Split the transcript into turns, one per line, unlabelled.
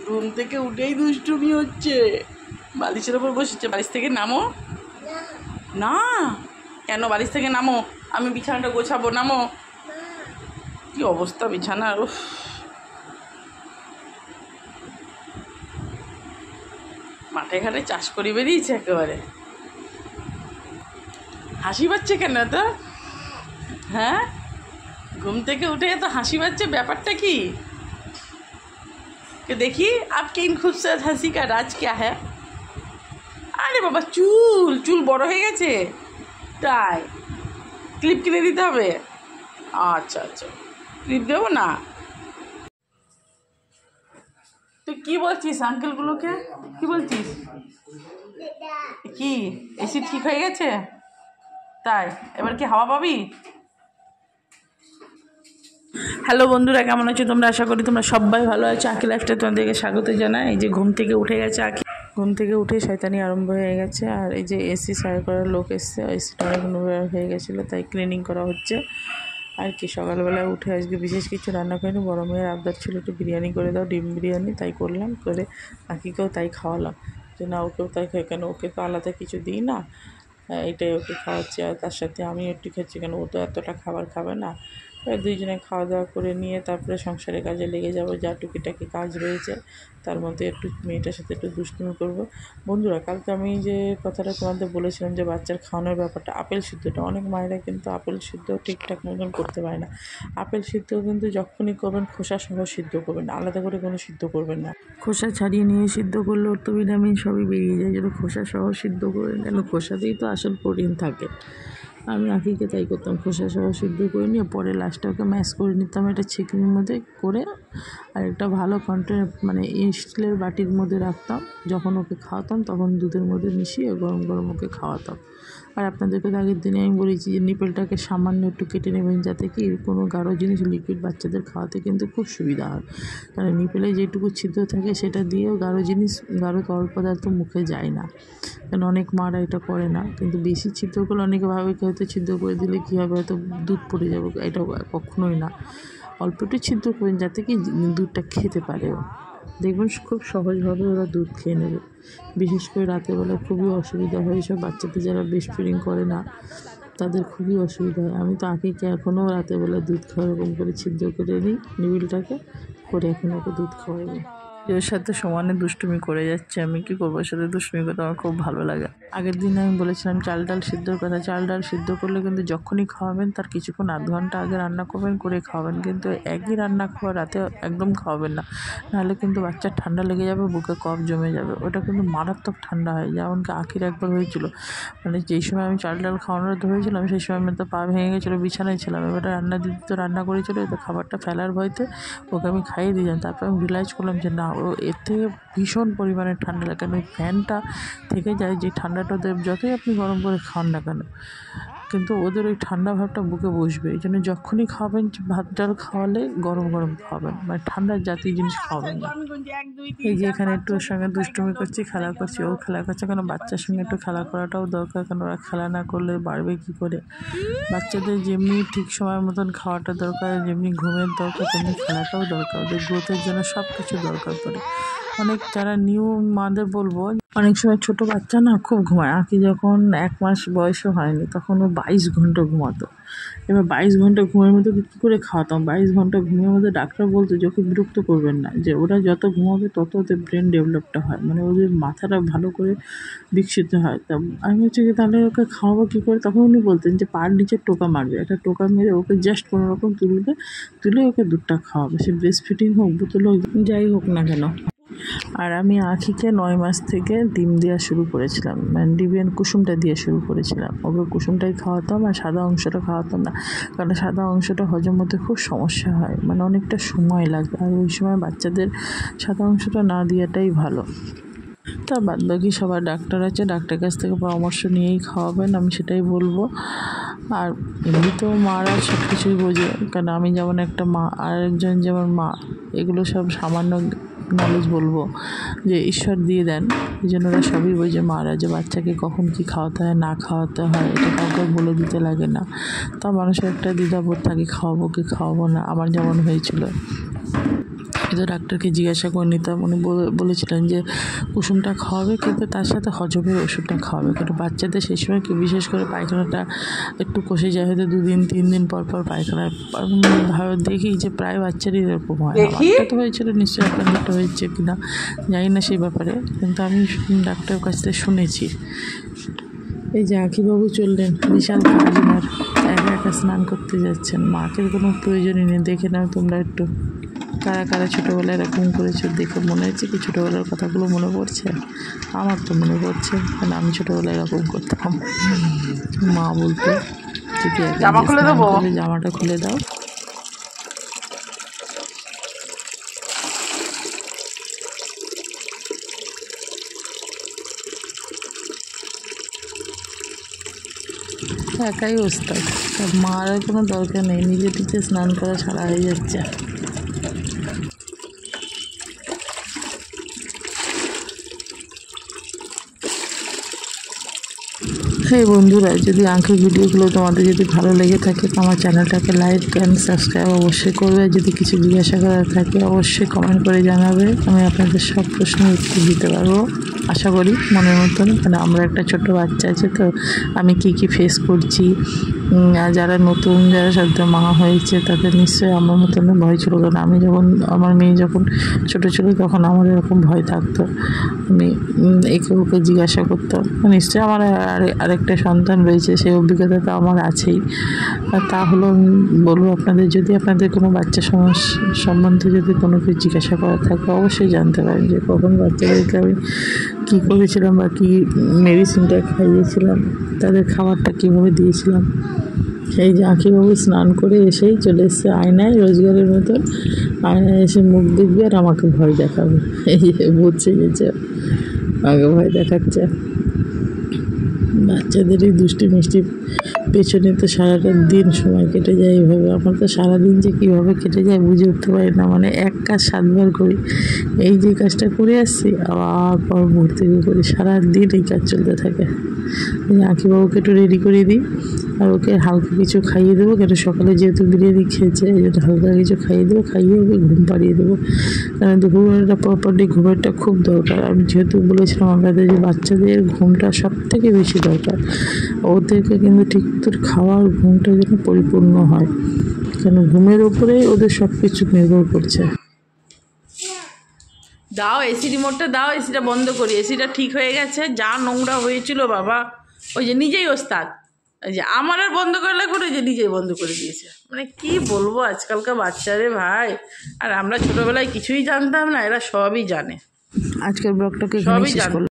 ঘুম থেকে উঠেই দুষ্টুমি হচ্ছে, বালিশের ওপর বসেছে। বালিশ থেকে নামো না। কেন বালিশ থেকে নামো, আমি বিছানাটা গোছাবো, নামো। কি অবস্থা বিছানার, উফ। মাঠে ঘাটে চাষ করে বেরিয়েছে একেবারে। হাসি পাচ্ছে কেন তো? হ্যাঁ, ঘুম থেকে উঠে তো হাসি পাচ্ছে, ব্যাপারটা কি? দেখি আপকে ইন খুবসুরত হাসি কা রাজ ক্যা হ্যায়? আরে বাবা, চুল চুল বড় হয়ে গেছে তাই ক্লিপ কিনে দিতে হবে। আচ্ছা আচ্ছা, ক্লিপ দেবো না। তুই কি বলছিস আঙ্কেলগুলোকে, কি বলছিস? কি এসি ঠিক হয়ে গেছে তাই? এবার কি হাওয়া পাবি? হ্যালো বন্ধুরা, কেমন আছো তোমরা? আশা করি তোমরা সবাই ভালো আছো। আঁকি লাইফস্টাইলে তোমাদেরকে স্বাগত জানাই। এই যে ঘুম থেকে উঠে গেছে আঁকি, ঘুম থেকে উঠে শয়তানি আরম্ভ হয়ে গেছে। আর এই যে এসি সারাই করার লোক এসছে, এসিটা অনেক নোংরা হয়ে গেছিলো, তাই ক্লিনিং করা হচ্ছে। আর কি সকালবেলায় উঠে আজকে বিশেষ কিছু রান্না করিনি, বড় মেয়ের আবদার ছিল একটু বিরিয়ানি করে দাও, ডিম বিরিয়ানি, তাই করলাম। করে আঁকিকেও তাই খাওয়ালাম, যে না ওকেও তাই খাই, কেন ওকে তো আলাদা কিছু দিই না, এটাই ওকে খাওয়াচ্ছি। আর তার সাথে আমি একটু খাচ্ছি, কেন ও তো এতটা খাবার খাবে না। দুইজনে খাওয়া দাওয়া করে নিয়ে তারপরে সংসারের কাজে লেগে যাব, যা টুকিটাকি কাজ রয়েছে তার মধ্যে একটু মেয়েটার সাথে একটু দুষ্টুমি করব। বন্ধুরা, কালকে আমি যে কথাটা তোমাদের বলেছিলাম যে বাচ্চার খাওয়ানোর ব্যাপারটা, আপেল সিদ্ধটা, অনেক মায়েরা কিন্তু আপেল সিদ্ধ ঠিকঠাক মতন করতে পারে না। আপেল সিদ্ধ কিন্তু যখনই করবেন খোসা সহ সিদ্ধ করবেন, আলাদা করে কোনো সিদ্ধ করবেন না। খোসা ছাড়িয়ে নিয়ে সিদ্ধ করলে ওর তো ভিটামিন সবই বেরিয়ে যায়, যেন খোসা সহ সিদ্ধ করেন, কেন খোসাতেই তো আসল প্রোটিন থাকে। আমি আঁকিকে তাই করতাম, খোসা সহ সিদ্ধ করে নিয়ে পরে লাস্টে ওকে ম্যাশ করে নিতাম একটা ছিকনির মধ্যে করে, আর একটা ভালো কন্টেনার মানে স্টিলের বাটির মধ্যে রাখতাম। যখন ওকে খাওয়াতাম তখন দুধের মধ্যে মিশিয়ে গরম গরম ওকে খাওয়াতাম। আর আপনাদেরকে তো আগের দিনে আমি বলেছি যে নিপেলটাকে সামান্য একটু কেটে নেবেন, যাতে কি কোনো গাঢ় জিনিস লিকুইড বাচ্চাদের খাওয়াতে কিন্তু খুব সুবিধা হয়। কারণ নিপেলে যেটুকু ছিদ্র থাকে সেটা দিয়েও গাঢ় জিনিস, গাঢ় তরল পদার্থ মুখে যায় না। কারণ অনেক মারা এটা করে না, কিন্তু বেশি ছিদ্র করলে অনেকে ভাবে কি হয়তো ছিদ্র করে দিলে কী হবে, হয়তো দুধ পড়ে যাবে, এটা কখনোই না। অল্প একটু ছিদ্র করবেন যাতে কি দুধটা খেতে পারে ও, দেখবেন খুব সহজভাবে ওরা দুধ খেয়ে নেবে। বিশেষ করে রাতেরবেলা খুবই অসুবিধা হয়, সব বাচ্চাদের যারা ব্রেস্ট ফিডিং করে না তাদের খুবই অসুবিধা হয়। আমি তো আঁকিকে এখনও রাতেরবেলা দুধ খাওয়া এরকম করে ছিদ্র করে নিই নিবিলটাকে, করে এখন ওকে দুধ খাওয়াই নিই। ওর সাথে সমানে দুষ্টুমি করে যাচ্ছে, আমি কী করবো, ওর সাথে দুষ্টুমি করতে আমার খুব ভালো লাগে। আগের দিন আমি বলেছিলাম চাল ডাল সিদ্ধর কথা, চাল ডাল সিদ্ধ করলে কিন্তু যখনই খাওয়াবেন তার কিছুক্ষণ আধ ঘন্টা আগে রান্না করবেন, করে খাওয়াবেন, কিন্তু একই রান্না খাওয়া রাতে একদম খাওয়াবেন না, নাহলে কিন্তু বাচ্চার ঠান্ডা লেগে যাবে, বুকে কফ জমে যাবে, ওটা কিন্তু মারাত্মক ঠান্ডা হয়। যেমনকি আঁকির একবার হয়েছিল, মানে যেই সময় আমি চাল ডাল খাওয়ানোর ধরেছিলাম সেই সময় আমি তো পা ভেঙে গেছিলো, বিছানায় ছিলাম, এবারে রান্না দিদি তো রান্না করেছিল, তো খাবারটা ফেলার ভয়তে ওকে আমি খাইয়ে দিলাম। তারপর আমি রিয়েলাইজ করলাম যে না, ও এর থেকে ভীষণ পরিমাণে ঠান্ডা লাগে, কারণ ওই ফ্যানটা থেকে যায়, যে ঠান্ডাটা ওদের যতই আপনি গরম করে খান না কেন, কিন্তু ওদের ওই ঠান্ডা ভাবটা বুকে বসবে। এই জন্য যখনই খাবেন ভাত ডাল খাওয়ালে গরম গরম খাবেন, মানে ঠান্ডার জাতীয় জিনিস খাওয়াবেন না। এই যে এখানে একটু ওর সঙ্গে দুষ্টুমি করছি, খেলা করছি, ও খেলা করছে, কেন বাচ্চার সঙ্গে একটু খেলা করাটাও দরকার, কেন ওরা খেলা না করলে বাড়বে কী করে। বাচ্চাদের যেমনি ঠিক সময় মতন খাওয়াটা দরকার, যেমনি ঘুমের দরকার, তেমনি খেলাটাও দরকার, ওদের গ্রোথের জন্য সব কিছু দরকার পড়ে। অনেক যারা নিউ মাদের বলবো, অনেক সময় ছোটো বাচ্চা না খুব ঘুমায়। আঁকি যখন 1 মাস বয়সও হয়নি তখন ও 22 ঘন্টা ঘুমাতো। এবার 22 ঘন্টা ঘুমের মধ্যে কী করে খাওয়াতাম? 22 ঘন্টা ঘুমের মধ্যে ডাক্তার বলতো যে ওকে বিরক্ত করবেন না, যে ওরা যত ঘুমাবে তত ওদের ব্রেন ডেভেলপটা হয়, মানে ওদের মাথাটা ভালো করে বিকশিত হয়। তা আমি হচ্ছে কি তাহলে ওকে খাওয়াবো কী করে? তখন উনি বলতেন যে পায়ের নিচে টোকা মারবে, একটা টোকা মেরে ওকে জাস্ট কোনো রকম তুলে ওকে দুধটা খাওয়াবে, সে ব্রেস্ট ফিডিং হোক, বোতল হোক, যাই হোক না কেন। আর আমি আঁকিকে 9 মাস থেকে ডিম দেওয়া শুরু করেছিলাম, মানে ডিবিয়ান কুসুমটা দিয়ে শুরু করেছিলাম। ওকে কুসুমটাই খাওয়াতাম, আর সাদা অংশটা খাওয়াতাম না, কারণ সাদা অংশটা হজম হতে খুব সমস্যা হয়, মানে অনেকটা সময় লাগে, আর ওই সময় বাচ্চাদের সাদা অংশটা না দেওয়াটাই ভালো। তার বাদ বাকি সবার ডাক্তার আছে, ডাক্তারের কাছ থেকে পরামর্শ নিয়েই খাওয়াবেন, আমি সেটাই বলবো। আর এমনিতেও মারা সব কিছুই বোঝে, কারণ আমি যেমন একটা মা, আর একজন যেমন মা, এগুলো সব সামান্য নলেজ বলবো যে ঈশ্বর দিয়ে দেন, এই জন্য ওরা সবই বোঝে মারা, যে বাচ্চাকে কখন কী খাওয়াতে হয় না খাওয়াতে হয় এটা কাউকে বলে দিতে লাগে না। তা মানুষের একটা দ্বিধাবোধ থাকে, খাওয়াবো কি খাওয়াবো না, আমার যেমন হয়েছিল। হয়তো ডাক্তারকে জিজ্ঞাসা করে নিতাম। উনি বলেছিলেন যে কুসুমটা খাওয়াবে, কিন্তু তার সাথে হজমের ওষুধটা খাওয়াবে, কিন্তু বাচ্চাদের সেই সময় কি বিশেষ করে পায়খানাটা একটু কষে যায়, হয়তো 2 দিন 3 দিন পর পর পায়খানা দেখি যে প্রায় বাচ্চারই এরকম হয়। আমারটা তো হয়েছিল, নিশ্চয়ই আপনাদেরটা হয়েছে কিনা জানি না সেই ব্যাপারে, কিন্তু আমি ডাক্তারের কাছ থেকে শুনেছি। এই যে আঁখিবাবু চললেন বিশাল কাজিনার, একা একা স্নান করতে যাচ্ছেন। মাকে কোনো প্রয়োজনই নেই। দেখে নাও তোমরা একটু কারা কারা ছোটোবেলায় এরকম করেছো। দেখে মনে হচ্ছে কি ছোটোবেলার কথাগুলো মনে পড়ছে? আমার তো মনে পড়ছে, কারণ আমি ছোটোবেলায় এরকম করতাম। মা বলতো ঠিক আছে জামা খুলে দেবো, জামাটা খুলে দাও। একাই ওস্তাদ, মার কোনো দরকার নেই, নিজে নিজে স্নান করা ছাড়া হয়ে যাচ্ছে। হ্যাঁ বন্ধুরা, যদি আঁখির ভিডিওগুলো তোমাদের যদি ভালো লেগে থাকে তো আমার চ্যানেলটাকে লাইক অ্যান্ড সাবস্ক্রাইব অবশ্যই করবে। যদি কিছু জিজ্ঞাসা করার থাকে অবশ্যই কমেন্ট করে জানাবে, আমি আপনাদের সব প্রশ্নের উত্তর দিতে পারবো আশা করি মনের মতন। কারণ আমরা একটা ছোট্ট বাচ্চা আছে, তো আমি কি ফেস করছি, যারা নতুন যারা সাথে মা হয়েছে তাদের নিশ্চয়ই আমার মতন ভয় ছিল। কারণ আমি যখন আমার মেয়ে যখন ছোটো ছিল তখন আমার এরকম ভয় থাকতো। আমি একে ওকে জিজ্ঞাসা করতাম। নিশ্চয়ই আমার আরেকটা সন্তান রয়েছে, সেই অভিজ্ঞতা তো আমার আছেই। তা হলো আমি বলবো আপনাদের, যদি আপনাদের কোনো বাচ্চা সম্বন্ধে যদি কোনো কিছু জিজ্ঞাসা করা থাকে অবশ্যই জানতে পারেন যে কখন বাচ্চাদেরকে আমি কী করেছিলাম বা কী মেডিসিনটা খাইয়েছিলাম, তাদের খাবারটা কীভাবে দিয়েছিলাম। এই যে আঁখিবাবু স্নান করে এসেই চলে এসছে আয়নায়, রোজগারের মতন আয়নায় এসে মুখ দেখবে আর আমাকে ভয় দেখাবে। এই যে বুঝছে গেছে, আমাকে ভয় দেখাচ্ছে। বাচ্চাদের এই দুষ্টি মিষ্টি পেছনে তো সারাটা দিন সময় কেটে যায় এইভাবে। আমার তো সারাদিন যে কীভাবে কেটে যায় বুঝে উঠতে পারি না। মানে এক কাজ 7 বার করি, এই যে কাজটা করে আসছি আবার পর মুহূর্তে করি, সারাদিন এই কাজ চলতে থাকে। আঁখিবাবুকে একটু রেডি করে দিই আর ওকে হালকা কিছু খাইয়ে দেবো, কেন সকালে যেহেতু বিরিয়ানি খেয়েছে এই জন্য হালকা কিছু খাইয়ে দেবো, খাইয়ে ওকে ঘুম পাড়িয়ে দেবো। কারণ দুপুরবেলাটা প্রপারলি ঘুমেরটা খুব দরকার। আমি যেহেতু বলেছিলাম আপনাদের যে বাচ্চাদের ঘুমটা সবথেকে বেশি দরকার, ওদেরকে কিন্তু ঠিক তোর খাওয়ার ঘুমটা যেন পরিপূর্ণ হয়, কেন ঘুমের ওপরেই ওদের সব কিছু নির্ভর করছে। দাও এসি রিমোটটা দাও, এসিটা বন্ধ করি। এসিটা ঠিক হয়ে গেছে, যা নোংরা হয়েছিল বাবা, ওই যে নিজেই ওস্তাদ, ওই যে আমার আর বন্ধ করে লাগবে, ওই যে নিজেই বন্ধ করে দিয়েছে। মানে কি বলবো আজকালকার বাচ্চারে ভাই, আর আমরা ছোটোবেলায় কিছুই জানতাম না, এরা সবই জানে। আজকের ব্লগটাকে সবই জানে।